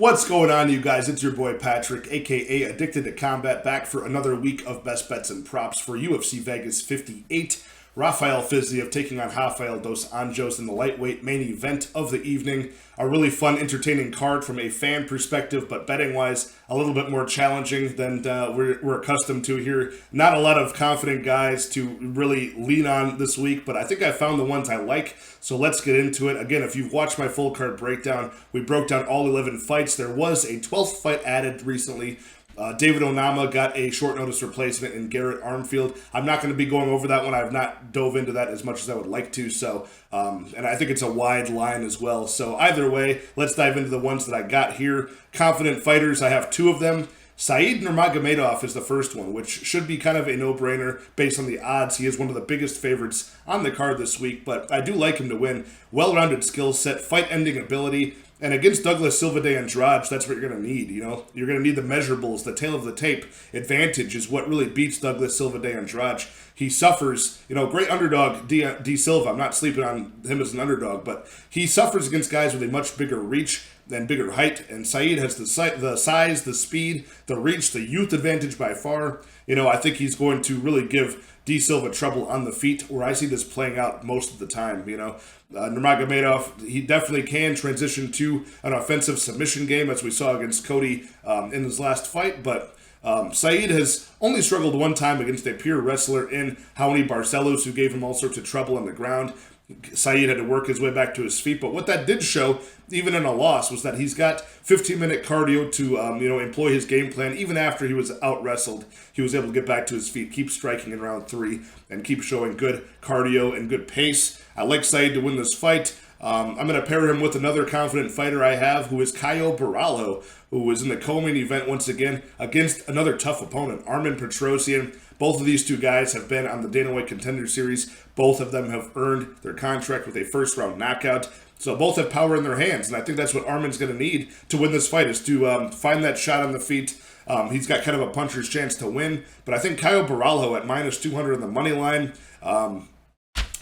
What's going on, you guys? It's your boy Patrick, aka Addicted to Combat, back for another week of best bets and props for UFC Vegas 58. Rafael Fiziev taking on Rafael dos Anjos in the lightweight main event of the evening. A really fun, entertaining card from a fan perspective, but betting-wise, a little bit more challenging than we're accustomed to here. Not a lot of confident guys to really lean on this week, but I think I found the ones I like, so let's get into it. Again, if you've watched my full card breakdown, we broke down all 11 fights. There was a 12th fight added recently. David Onama got a short notice replacement in Garrett Armfield. I'm not going to be going over that one. I've not dove into that as much as I would like to. So, and I think it's a wide line as well. So either way, let's dive into the ones that I got here. Confident fighters, I have two of them. Syed Nurmagomedov is the first one, which should be kind of a no-brainer based on the odds. He is one of the biggest favorites on the card this week, but I do like him to win. Well-rounded skill set, fight-ending ability. And against Douglas Silva de Andrade, that's what you're going to need, you know? You're going to need the measurables, the tail of the tape advantage is what really beats Douglas Silva de Andrade. He suffers, great underdog, D. Silva. I'm not sleeping on him as an underdog, but he suffers against guys with a much bigger reach and bigger height. And Syed has the size, the speed, the reach, the youth advantage by far. I think he's going to really give D. Silva trouble on the feet, where I see this playing out most of the time, Nurmagomedov, he definitely can transition to an offensive submission game, as we saw against Cody in his last fight, but Syed has only struggled one time against a pure wrestler in Ronnie Lawrence, who gave him all sorts of trouble on the ground. Syed had to work his way back to his feet, but what that did show, even in a loss, was that he's got 15-minute cardio to employ his game plan. Even after he was out-wrestled, he was able to get back to his feet, keep striking in round 3, and keep showing good cardio and good pace. I like Syed to win this fight. I'm going to pair him with another confident fighter I have, who is Baralo, who was in the co-main event once again against another tough opponent, Armen Petrosyan. Both of these two guys have been on the Dana White Contender Series. Both of them have earned their contract with a first-round knockout. So both have power in their hands, and I think that's what Armen's going to need to win this fight, is to find that shot on the feet. He's got kind of a puncher's chance to win, but I think Baralo at minus 200 on the money line,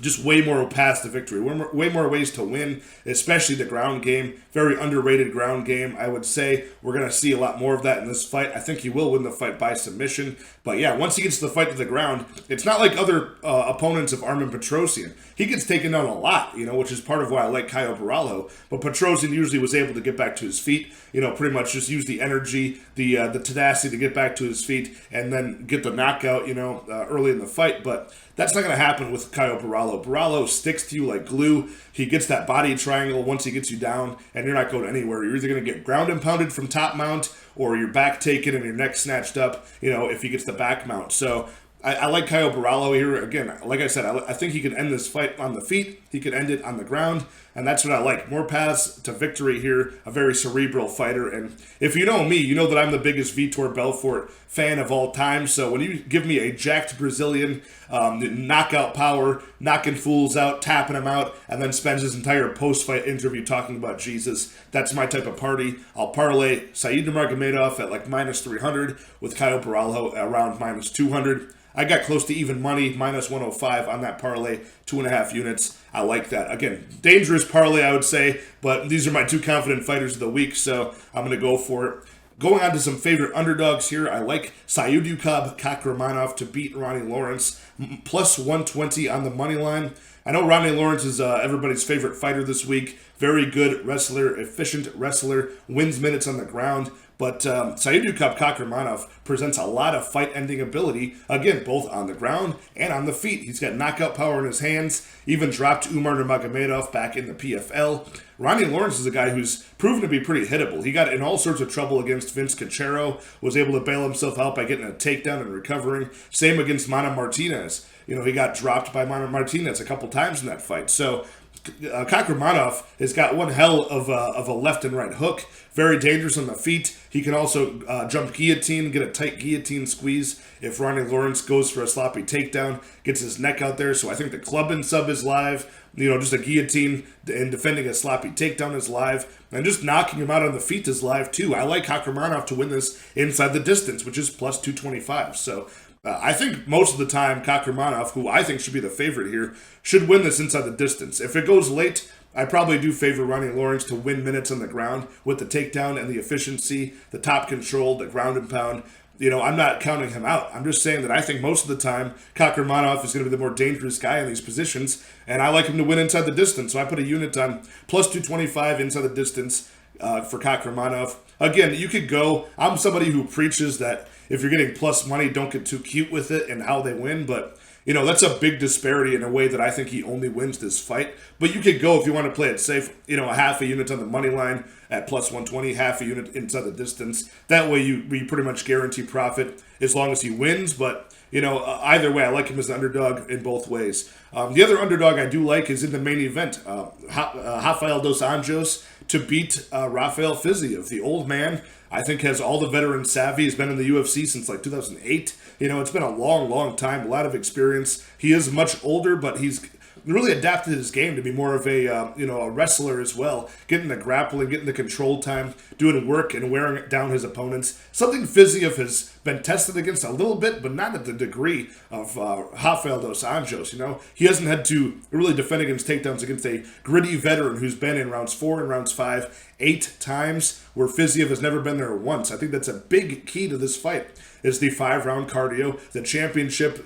just way more paths to victory, way more ways to win, especially the ground game. Very underrated ground game, I would say. We're going to see a lot more of that in this fight. I think he will win the fight by submission. But yeah, once he gets the fight to the ground, it's not like other opponents of Armen Petrosyan. He gets taken down a lot, which is part of why I like Baralo. But Petrosyan usually was able to get back to his feet, pretty much just use the energy, the tenacity to get back to his feet and then get the knockout, early in the fight. But that's not going to happen with Baralo. Baralo sticks to you like glue. He gets that body triangle once he gets you down, and you're not going anywhere. You're either going to get ground and pounded from top mount, or your back taken and your neck snatched up, if he gets the back mount. So I like Baralo here. Again, like I said, I think he can end this fight on the feet. He could end it on the ground, and that's what I like. More paths to victory here, a very cerebral fighter. And if you know me, you know that I'm the biggest Vitor Belfort fan of all time. So when you give me a jacked Brazilian, knockout power, knocking fools out, tapping them out, and then spends his entire post-fight interview talking about Jesus, that's my type of party. I'll parlay Syed Nurmagomedov at like minus 300 with Baralo around minus 200. I got close to even money, minus 105 on that parlay, 2.5 units. I like that. Again, dangerous parlay, I would say, but these are my two confident fighters of the week, so I'm going to go for it. Going on to some favorite underdogs here, I like Syed Nurmagomedov to beat Ronnie Lawrence, plus 120 on the money line. I know Ronnie Lawrence is everybody's favorite fighter this week. Very good wrestler, efficient wrestler, wins minutes on the ground. But Syed Nurmagomedov presents a lot of fight-ending ability, again, both on the ground and on the feet. He's got knockout power in his hands, even dropped Umar Nurmagomedov back in the PFL. Ronnie Lawrence is a guy who's proven to be pretty hittable. He got in all sorts of trouble against Vince Cachero, was able to bail himself out by getting a takedown and recovering. Same against Mana Martinez. He got dropped by Mana Martinez a couple times in that fight. So Nurmagomedov has got one hell of a left and right hook. Very dangerous on the feet. He can also jump guillotine, get a tight guillotine squeeze if Ronnie Lawrence goes for a sloppy takedown, gets his neck out there. So I think the club and sub is live. Just a guillotine and defending a sloppy takedown is live. And just knocking him out on the feet is live too. I like Nurmagomedov to win this inside the distance, which is plus 225. So I think most of the time Nurmagomedov, who I think should be the favorite here, should win this inside the distance. If it goes late, I probably do favor Ronnie Lawrence to win minutes on the ground with the takedown and the efficiency, the top control, the ground and pound. I'm not counting him out. I'm just saying that I think most of the time, Kakhramonov is going to be the more dangerous guy in these positions, and I like him to win inside the distance. So I put a unit on plus 225 inside the distance for Kakhramonov. Again, you could go. I'm somebody who preaches that if you're getting plus money, don't get too cute with it and how they win, but that's a big disparity in a way that I think he only wins this fight. But you could go, if you want to play it safe, a half a unit on the money line at plus 120, half a unit inside the distance. That way you pretty much guarantee profit as long as he wins. But, either way, I like him as an underdog in both ways. The other underdog I do like is in the main event, Rafael dos Anjos to beat Rafael Fiziev. The old man, I think, has all the veteran savvy. He's been in the UFC since like 2008. It's been a long, long time, a lot of experience. He is much older, but he's really adapted his game to be more of a wrestler as well, getting the grappling, getting the control time, doing work and wearing down his opponents. Something Fiziev has been tested against a little bit, but not at the degree of Rafael dos Anjos. He hasn't had to really defend against takedowns against a gritty veteran who's been in rounds 4 and rounds 5 8 times, where Fiziev has never been there once. I think that's a big key to this fight, is the 5-round cardio, the championship,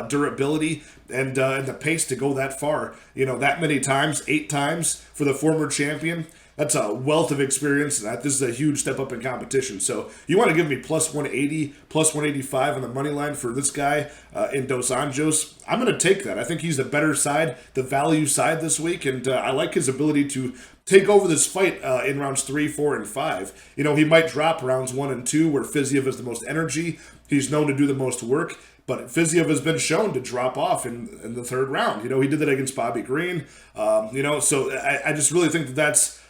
durability, and the pace to go that far, that many times, 8 times for the former champion. That's a wealth of experience, and this is a huge step up in competition. So you want to give me plus 180, plus 185 on the money line for this guy in Dos Anjos. I'm going to take that. I think he's the better side, the value side this week, and I like his ability to take over this fight in rounds 3, 4, and 5. He might drop rounds 1 and 2 where Fiziev has the most energy. He's known to do the most work, but Fiziev has been shown to drop off in the 3rd round. He did that against Bobby Green. So I just really think that's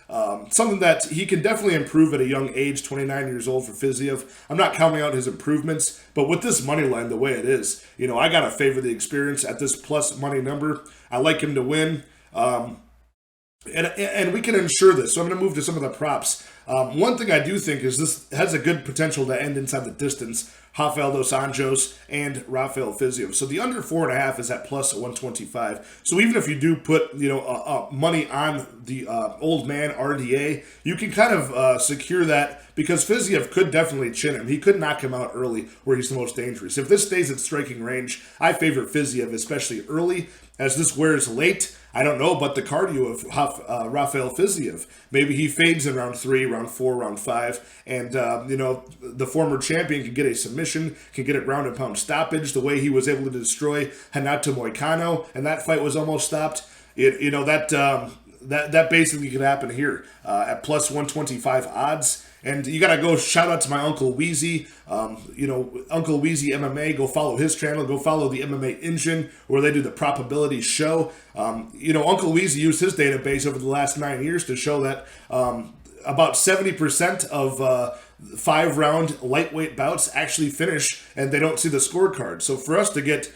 something that he can definitely improve at a young age, 29 years old for Fiziev. I'm not counting out his improvements, but with this money line the way it is, I got to favor the experience at this plus money number. I like him to win. And we can ensure this. So I'm going to move to some of the props. One thing I do think is this has a good potential to end inside the distance. Rafael dos Anjos and Rafael Fiziev. So the under 4.5 is at plus 125. So even if you do put money on the old man RDA, you can kind of secure that, because Fiziev could definitely chin him. He could knock him out early where he's the most dangerous. If this stays at striking range, I favor Fiziev, especially early. As this wears late, I don't know about the cardio of Rafael Fiziev. Maybe he fades in round 3, round 4, round 5, and the former champion can get a submission, can get a ground and pound stoppage, the way he was able to destroy Renato Moicano, and that fight was almost stopped. That basically could happen here at plus 125 odds. And you got to go shout out to my Uncle Weezy, Uncle Weezy MMA. Go follow his channel. Go follow the MMA Engine, where they do the probability show. Uncle Weezy used his database over the last 9 years to show that about 70% of 5-round lightweight bouts actually finish and they don't see the scorecard. So for us to get,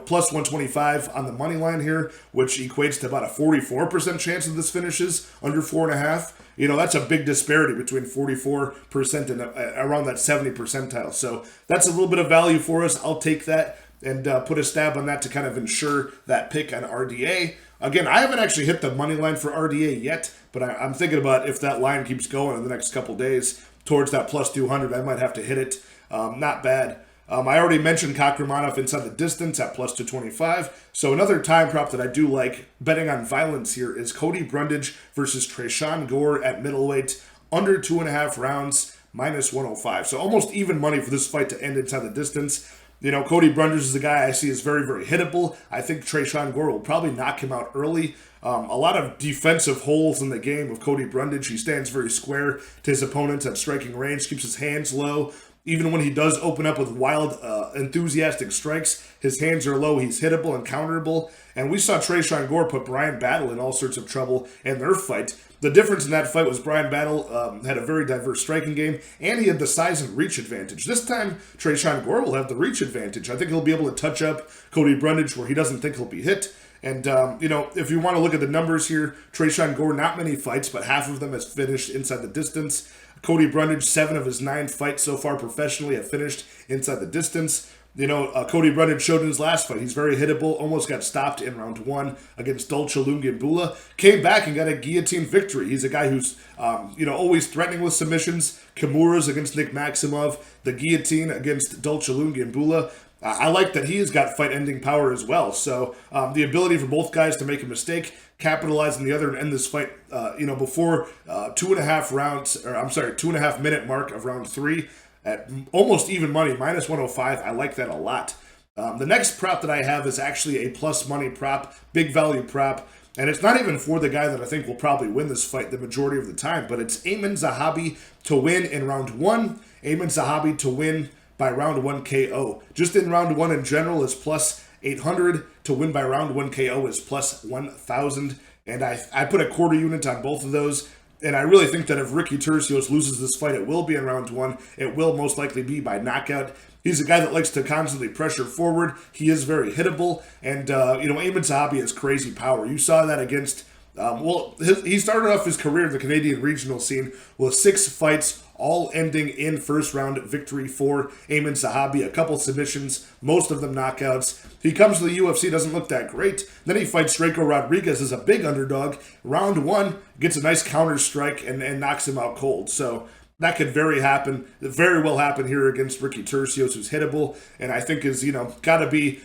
plus 125 on the money line here, which equates to about a 44% chance of this finishes under 4.5, that's a big disparity between 44% and around that 70 percentile. So that's a little bit of value for us. I'll take that and put a stab on that to kind of ensure that pick on RDA. Again, I haven't actually hit the money line for RDA yet, but I'm thinking about if that line keeps going in the next couple days towards that plus 200, I might have to hit it. Not bad. I already mentioned Kakhramonov inside the distance at plus 225. So another time prop that I do like betting on violence here is Cody Brundage versus Treyshawn Gore at middleweight, under 2.5 rounds, minus 105. So almost even money for this fight to end inside the distance. Cody Brundage is a guy I see is very, very hittable. I think Treyshawn Gore will probably knock him out early. A lot of defensive holes in the game of Cody Brundage. He stands very square to his opponents at striking range, keeps his hands low. Even when he does open up with wild, enthusiastic strikes, his hands are low, he's hittable and counterable. And we saw Treyshawn Gore put Brian Battle in all sorts of trouble in their fight. The difference in that fight was Brian Battle had a very diverse striking game, and he had the size and reach advantage. This time, Treyshawn Gore will have the reach advantage. I think he'll be able to touch up Cody Brundage where he doesn't think he'll be hit. And, if you want to look at the numbers here, Treyshawn Gore, not many fights, but half of them has finished inside the distance. Cody Brundage, 7 of his 9 fights so far professionally have finished inside the distance. Cody Brundage showed in his last fight. He's very hittable, almost got stopped in round 1 against Dolce Lungiambula. Came back and got a guillotine victory. He's a guy who's, always threatening with submissions. Kimura's against Nick Maximov. The guillotine against Dolce Lungiambula. I like that he's got fight-ending power as well. So the ability for both guys to make a mistake, capitalize on the other and end this fight, before 2.5 minute mark of round 3 at almost even money, minus 105. I like that a lot. The next prop that I have is actually a plus money prop, big value prop. And it's not even for the guy that I think will probably win this fight the majority of the time, but it's Aiemann Zahabi to win in round 1. Aiemann Zahabi to win by round 1 KO. Just in round 1 in general is plus 800. To win by round 1 KO is plus 1,000. And I put a quarter unit on both of those. And I really think that if Ricky Turcios loses this fight, it will be in round 1. It will most likely be by knockout. He's a guy that likes to constantly pressure forward. He is very hittable. And, Aiemann Zahabi has crazy power. You saw that against... he started off his career in the Canadian regional scene with 6 fights, all ending in first round victory for Aiemann Zahabi. A couple submissions, most of them knockouts. He comes to the UFC, doesn't look that great. Then he fights Draco Rodriguez as a big underdog. Round 1, gets a nice counter strike and knocks him out cold. So that could very well happen here against Ricky Turcios, who's hittable, and I think is, got to be...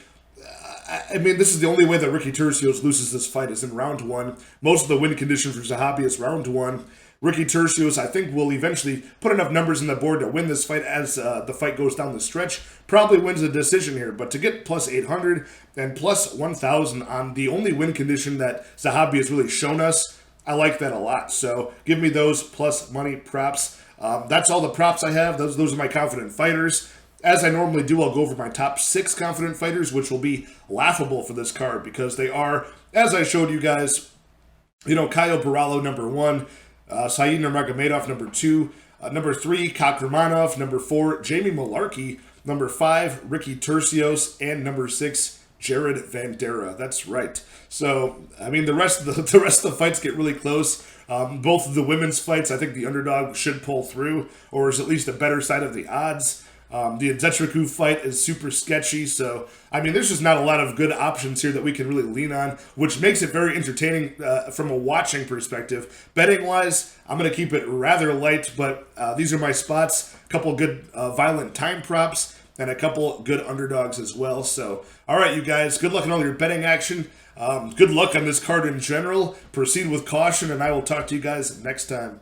this is the only way that Ricky Turcios loses this fight is in round 1. Most of the win condition for Zahabi is round 1. Ricky Turcios, I think, will eventually put enough numbers on the board to win this fight as the fight goes down the stretch. Probably wins a decision here, but to get plus 800 and plus 1,000 on the only win condition that Zahabi has really shown us, I like that a lot. So give me those plus money props. That's all the props I have. Those are my confident fighters. As I normally do, I'll go over my top 6 confident fighters, which will be laughable for this card because they are, as I showed you guys, Caio Baralo, number 1, Syed Nurmagomedov, number 2, number 3, Kakramanov, number 4, Jamie Malarkey, number 5, Ricky Turcios, and number 6, Jared Vandera. That's right. So, the rest of the fights get really close. Both of the women's fights, I think the underdog should pull through, or is at least a better side of the odds. The Nzechukwu fight is super sketchy, so, there's just not a lot of good options here that we can really lean on, which makes it very entertaining from a watching perspective. Betting-wise, I'm going to keep it rather light, but these are my spots. A couple good violent time props, and a couple good underdogs as well. So, all right, you guys, good luck in all your betting action. Good luck on this card in general. Proceed with caution, and I will talk to you guys next time.